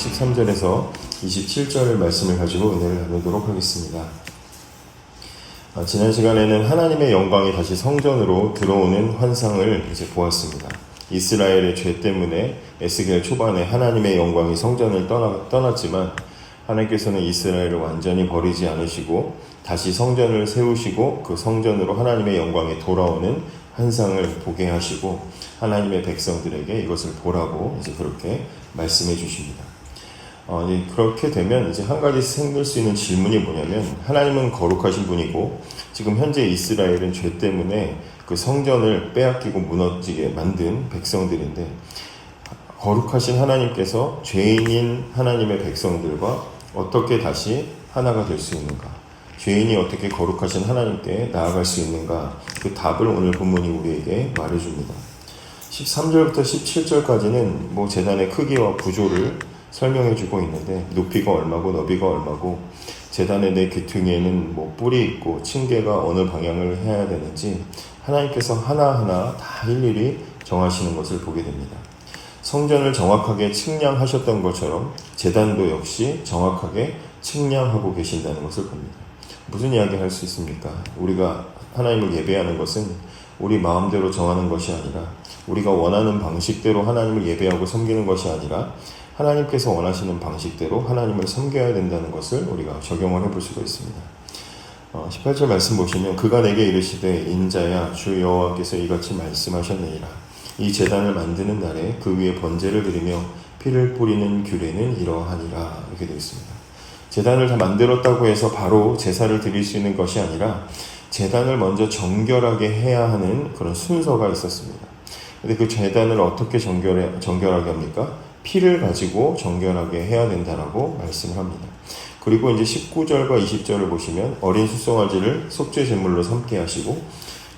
13절에서 27절 말씀을 가지고 은혜를 나누도록 하겠습니다. 지난 시간에는 하나님의 영광이 다시 성전으로 들어오는 환상을 이제 보았습니다. 이스라엘의 죄 때문에 에스겔 초반에 하나님의 영광이 성전을 떠났지만 하나님께서는 이스라엘을 완전히 버리지 않으시고 다시 성전을 세우시고 그 성전으로 하나님의 영광이 돌아오는 환상을 보게 하시고 하나님의 백성들에게 이것을 보라고 이제 그렇게 말씀해 주십니다. 그렇게 되면 이제 한 가지 생길 수 있는 질문이 뭐냐면, 하나님은 거룩하신 분이고 지금 현재 이스라엘은 죄 때문에 그 성전을 빼앗기고 무너지게 만든 백성들인데, 거룩하신 하나님께서 죄인인 하나님의 백성들과 어떻게 다시 하나가 될 수 있는가, 죄인이 어떻게 거룩하신 하나님께 나아갈 수 있는가, 그 답을 오늘 본문이 우리에게 말해줍니다. 13절부터 17절까지는 제단의 크기와 구조를 설명해주고 있는데, 높이가 얼마고 너비가 얼마고 제단의 네 귀퉁이에는 뿔이 있고 층계가 어느 방향을 해야 되는지 하나님께서 하나하나 다 일일이 정하시는 것을 보게 됩니다. 성전을 정확하게 측량하셨던 것처럼 제단도 역시 정확하게 측량하고 계신다는 것을 봅니다. 무슨 이야기 할 수 있습니까? 우리가 하나님을 예배하는 것은 우리 마음대로 정하는 것이 아니라, 우리가 원하는 방식대로 하나님을 예배하고 섬기는 것이 아니라 하나님께서 원하시는 방식대로 하나님을 섬겨야 된다는 것을 우리가 적용을 해볼 수가 있습니다. 18절 말씀 보시면, 그가 내게 이르시되 인자야 주 여호와께서 이같이 말씀하셨느니라. 이 제단을 만드는 날에 그 위에 번제를 드리며 피를 뿌리는 규례는 이러하니라. 이렇게 되어 있습니다. 제단을 다 만들었다고 해서 바로 제사를 드릴 수 있는 것이 아니라 제단을 먼저 정결하게 해야 하는 그런 순서가 있었습니다. 근데 그 제단을 어떻게 정결하게 합니까? 피를 가지고 정결하게 해야 된다라고 말씀을 합니다. 그리고 이제 19절과 20절을 보시면, 어린 숫송아지를 속죄 제물로 삼게 하시고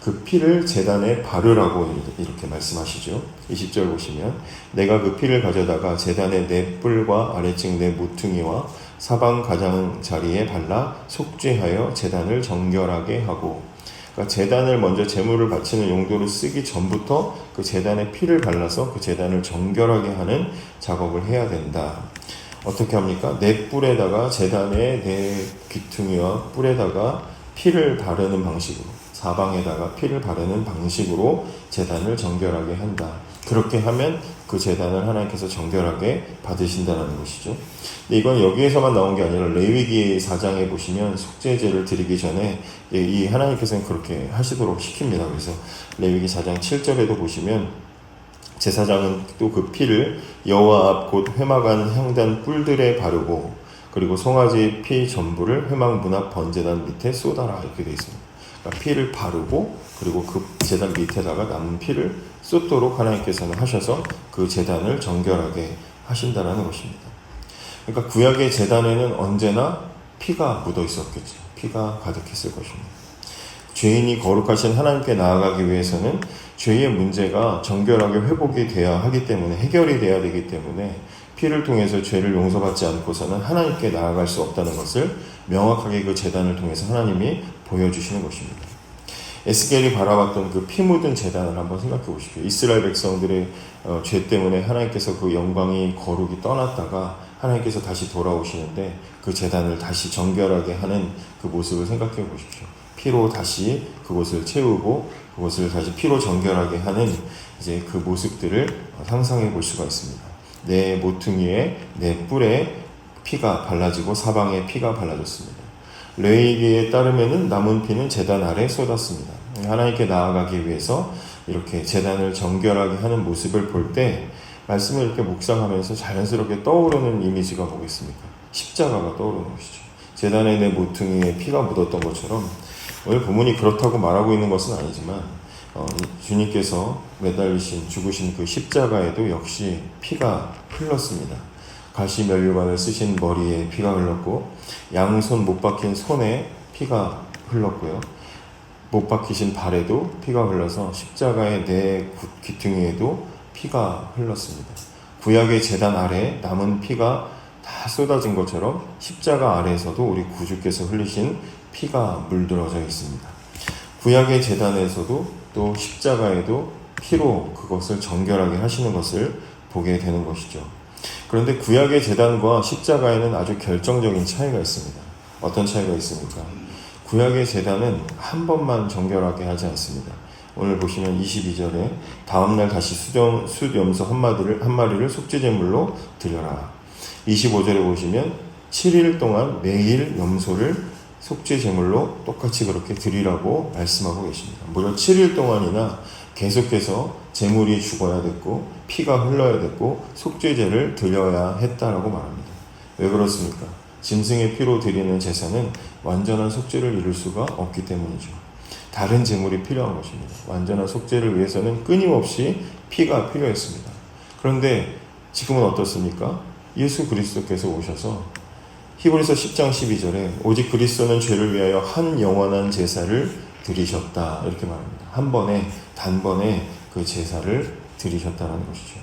그 피를 제단에 바르라고 이렇게 말씀하시죠. 20절 보시면, 내가 그 피를 가져다가 제단의 네 뿔과 아래층 네 모퉁이와 사방 가장자리에 발라 속죄하여 제단을 정결하게 하고, 그러니까 제단을 먼저 제물을 바치는 용도로 쓰기 전부터 그 제단에 피를 발라서 그 제단을 정결하게 하는 작업을 해야 된다. 어떻게 합니까? 네 뿔에다가, 제단의 네 귀퉁이와 뿔에다가 피를 바르는 방식으로, 사방에다가 피를 바르는 방식으로 제단을 정결하게 한다. 그렇게 하면 그 제단을 하나님께서 정결하게 받으신다는 것이죠. 근데 이건 여기에서만 나온 게 아니라 레위기 4장에 보시면 속죄제를 드리기 전에 이 하나님께서는 그렇게 하시도록 시킵니다. 그래서 레위기 4장 7절에도 보시면, 제사장은 또 그 피를 여호와 앞 곧 회막 안 향단 뿔들에 바르고, 그리고 송아지 피 전부를 회막 문 앞 번제단 밑에 쏟아라. 이렇게 되어 있습니다. 그러니까 피를 바르고, 그리고 그 제단 밑에다가 남은 피를 쏟도록 하나님께서는 하셔서 그 제단을 정결하게 하신다는 것입니다. 그러니까 구약의 제단에는 언제나 피가 묻어 있었겠죠. 피가 가득했을 것입니다. 죄인이 거룩하신 하나님께 나아가기 위해서는 죄의 문제가 정결하게 회복이 돼야 하기 때문에, 해결이 돼야 되기 때문에 피를 통해서 죄를 용서받지 않고서는 하나님께 나아갈 수 없다는 것을 명확하게 그 제단을 통해서 하나님이 보여주시는 것입니다. 에스겔이 바라봤던 그 피 묻은 제단을 한번 생각해 보십시오. 이스라엘 백성들의 죄 때문에 하나님께서 그 영광이 거룩이 떠났다가 하나님께서 다시 돌아오시는데, 그 제단을 다시 정결하게 하는 그 모습을 생각해 보십시오. 피로 다시 그곳을 채우고 그곳을 다시 피로 정결하게 하는 이제 그 모습들을 상상해 볼 수가 있습니다. 내 모퉁이에, 내 뿔에 피가 발라지고 사방에 피가 발라졌습니다. 레위기에 따르면은 남은 피는 제단 아래 쏟았습니다. 하나님께 나아가기 위해서 이렇게 제단을 정결하게 하는 모습을 볼 때, 말씀을 이렇게 묵상하면서 자연스럽게 떠오르는 이미지가 뭐겠습니까? 십자가가 떠오르는 것이죠. 제단에 내 모퉁이에 피가 묻었던 것처럼, 오늘 본문이 그렇다고 말하고 있는 것은 아니지만 주님께서 매달리신, 죽으신 그 십자가에도 역시 피가 흘렀습니다. 가시 면류관을 쓰신 머리에 피가 흘렀고, 양손 못 박힌 손에 피가 흘렀고요. 못 박히신 발에도 피가 흘러서 십자가의 네 귀퉁이에도 피가 흘렀습니다. 구약의 제단 아래 남은 피가 다 쏟아진 것처럼 십자가 아래에서도 우리 구주께서 흘리신 피가 물들어져 있습니다. 구약의 제단에서도 또 십자가에도 피로 그것을 정결하게 하시는 것을 보게 되는 것이죠. 그런데 구약의 제단과 십자가에는 아주 결정적인 차이가 있습니다. 어떤 차이가 있습니까? 구약의 제단은 한 번만 정결하게 하지 않습니다. 오늘 보시면 22절에 다음날 다시 숫염소 한 마리를 속죄제물로 드려라. 25절에 보시면 7일 동안 매일 염소를 속죄제물로 똑같이 그렇게 드리라고 말씀하고 계십니다. 무려 7일 동안이나 계속해서 제물이 죽어야 됐고 피가 흘러야 됐고 속죄제를 드려야 했다라고 말합니다. 왜 그렇습니까? 짐승의 피로 드리는 제사는 완전한 속죄를 이룰 수가 없기 때문이죠. 다른 제물이 필요한 것입니다. 완전한 속죄를 위해서는 끊임없이 피가 필요했습니다. 그런데 지금은 어떻습니까? 예수 그리스도께서 오셔서 히브리서 10장 12절에 오직 그리스도는 죄를 위하여 한 영원한 제사를 드리셨다 이렇게 말합니다. 한 번에 단번에 그 제사를 드리셨다는 것이죠.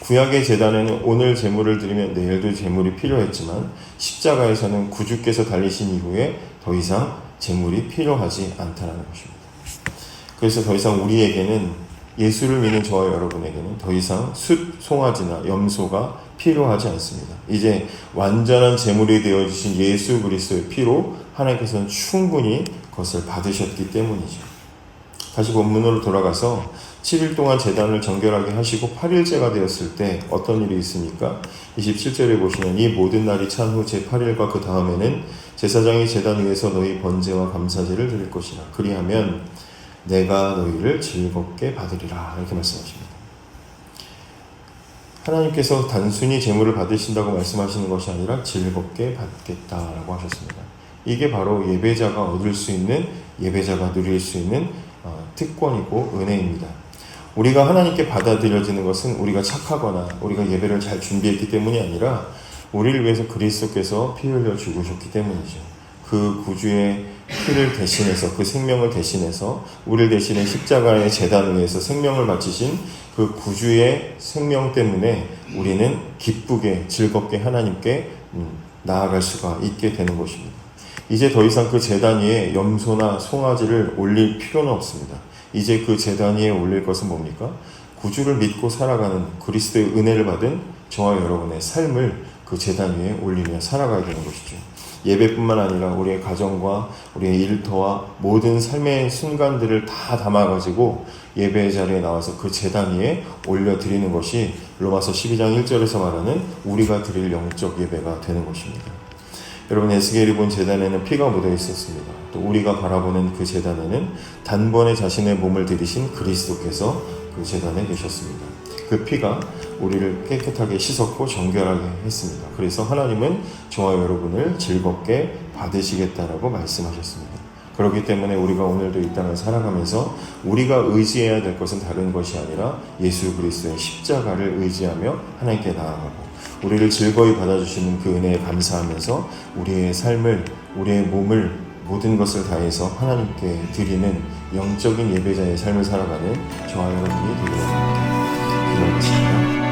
구약의 제단에는 오늘 제물을 드리면 내일도 제물이 필요했지만 십자가에서는 구주께서 달리신 이후에 더 이상 제물이 필요하지 않다는 것입니다. 그래서 더 이상 우리에게는 예수를 믿는 저와 여러분에게는 더 이상 숫, 송아지나 염소가 필요하지 않습니다. 이제 완전한 제물이 되어주신 예수 그리스도의 피로 하나님께서는 충분히 그것을 받으셨기 때문이죠. 다시 본문으로 돌아가서 7일 동안 제단을 정결하게 하시고 8일째가 되었을 때 어떤 일이 있습니까? 27절에 보시면 이 모든 날이 찬 후 제8일과 그 다음에는 제사장이 제단 위에서 너희 번제와 감사제를 드릴 것이라. 그리하면 내가 너희를 즐겁게 받으리라. 이렇게 말씀하십니다. 하나님께서 단순히 제물을 받으신다고 말씀하시는 것이 아니라 즐겁게 받겠다라고 하셨습니다. 이게 바로 예배자가 얻을 수 있는, 예배자가 누릴 수 있는 특권이고 은혜입니다. 우리가 하나님께 받아들여지는 것은 우리가 착하거나 우리가 예배를 잘 준비했기 때문이 아니라 우리를 위해서 그리스도께서 피 흘려 죽으셨기 때문이죠. 그 구주의 피를 대신해서, 그 생명을 대신해서 우리를 대신해 십자가의 제단 위에서 생명을 바치신 그 구주의 생명 때문에 우리는 기쁘게 즐겁게 하나님께 나아갈 수가 있게 되는 것입니다. 이제 더 이상 그 제단 위에 염소나 송아지를 올릴 필요는 없습니다. 이제 그 제단 위에 올릴 것은 뭡니까? 구주를 믿고 살아가는 그리스도의 은혜를 받은 저와 여러분의 삶을 그 제단 위에 올리며 살아가야 되는 것이죠. 예배뿐만 아니라 우리의 가정과 우리의 일터와 모든 삶의 순간들을 다 담아가지고 예배의 자리에 나와서 그 제단 위에 올려드리는 것이 로마서 12장 1절에서 말하는 우리가 드릴 영적 예배가 되는 것입니다. 여러분, 에스겔이 본 제단에는 피가 묻어 있었습니다. 또 우리가 바라보는 그 제단에는 단번에 자신의 몸을 들이신 그리스도께서 그 제단에 계셨습니다. 그 피가 우리를 깨끗하게 씻었고 정결하게 했습니다. 그래서 하나님은 저와 여러분을 즐겁게 받으시겠다라고 말씀하셨습니다. 그렇기 때문에 우리가 오늘도 이 땅을 살아가면서 우리가 의지해야 될 것은 다른 것이 아니라 예수 그리스도의 십자가를 의지하며 하나님께 나아가고 우리를 즐거이 받아주시는 그 은혜에 감사하면서 우리의 삶을, 우리의 몸을 모든 것을 다해서 하나님께 드리는 영적인 예배자의 삶을 살아가는 저와 여러분이 되기를 바랍니다. 기도하겠습니다.